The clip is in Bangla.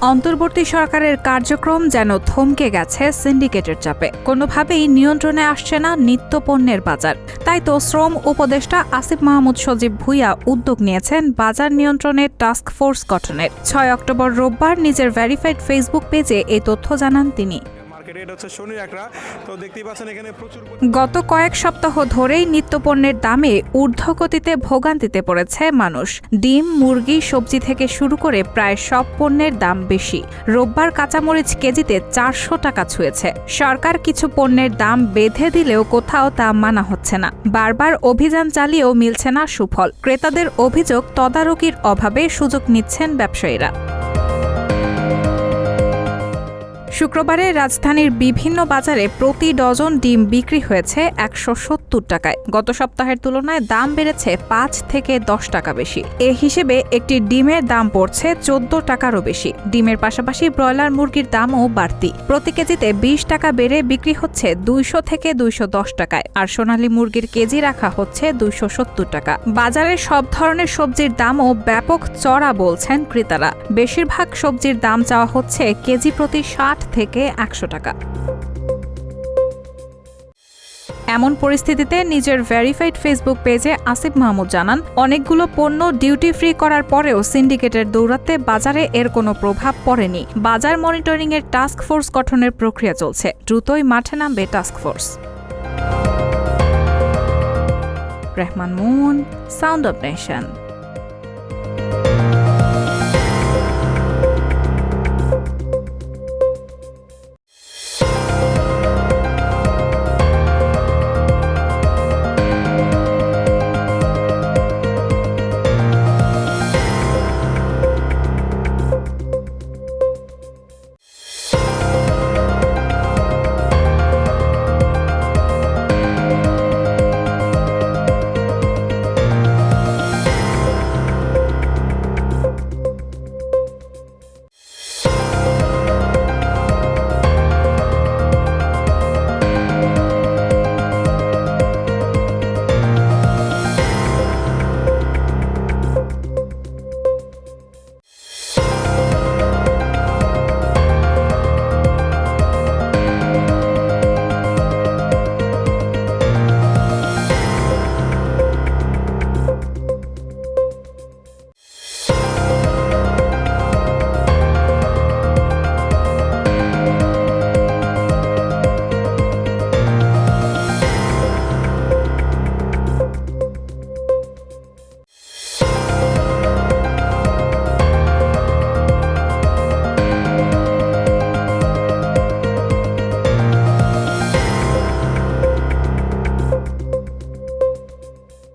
অন্তর্বর্তী সরকারের কার্যক্রম যেন থমকে গেছে সিন্ডিকেটের চাপে। কোনোভাবেই নিয়ন্ত্রণে আসছে না নিত্যপণ্যের বাজার। তাই তো শ্রম উপদেষ্টা আসিফ মাহমুদ সজীব ভুঁইয়া উদ্যোগ নিয়েছেন বাজার নিয়ন্ত্রণে টাস্ক ফোর্স গঠনের। ৬ অক্টোবর রোববার নিজের ভেরিফাইড ফেসবুক পেজে এই তথ্য জানান তিনি। গত কয়েক সপ্তাহ ধরেই নিত্যপণ্যের দামে ঊর্ধ্বগতিতে ভোগান্তিতে পড়েছে মানুষ। ডিম, মুরগি, সবজি থেকে শুরু করে প্রায় সব পণ্যের দাম বেশি। রোববার কাঁচামরিচ কেজিতে ৪০০ টাকা ছুঁয়েছে। সরকার কিছু পণ্যের দাম বেঁধে দিলেও কোথাও তা মানা হচ্ছে না। বারবার অভিযান চালিয়েও মিলছে না সুফল। ক্রেতাদের অভিযোগ, তদারকির অভাবে সুযোগ নিচ্ছেন ব্যবসায়ীরা। শুক্রবারে রাজধানীর বিভিন্ন বাজারে প্রতি ডজন ডিম বিক্রি হয়েছে ১৭০ টাকায়। গত সপ্তাহের তুলনায় দাম বেড়েছে ৫ থেকে ১০ টাকা বেশি। এ হিসেবে একটি ডিমের দাম পড়ছে ১৪ টাকারও বেশি। ডিমের পাশাপাশি ব্রয়লার মুরগির দামও বাড়তি। প্রতি কেজিতে ২০ টাকা বেড়ে বিক্রি হচ্ছে ২০০ থেকে ২১০ টাকায়, আর সোনালী মুরগির কেজি রাখা হচ্ছে ২৭০ টাকা। বাজারের সব ধরনের সবজির দামও ব্যাপক চড়া বলছেন ক্রেতারা। বেশিরভাগ সবজির দাম চাওয়া হচ্ছে কেজি প্রতি ৬০ থেকে ১০০ টাকা। এমন পরিস্থিতিতে নিজের ভেরিফাইড ফেসবুক পেজে আসিফ মাহমুদ জানান, অনেকগুলো পণ্য ডিউটি ফ্রি করার পরেও সিন্ডিকেটের দৌরাত্ম্যে বাজারে এর কোনো প্রভাব পড়েনি। বাজার মনিটরিংয়ের টাস্ক ফোর্স গঠনের প্রক্রিয়া চলছে। দ্রুতই মাঠে নামবে task force. Rehman moon, sound of nation.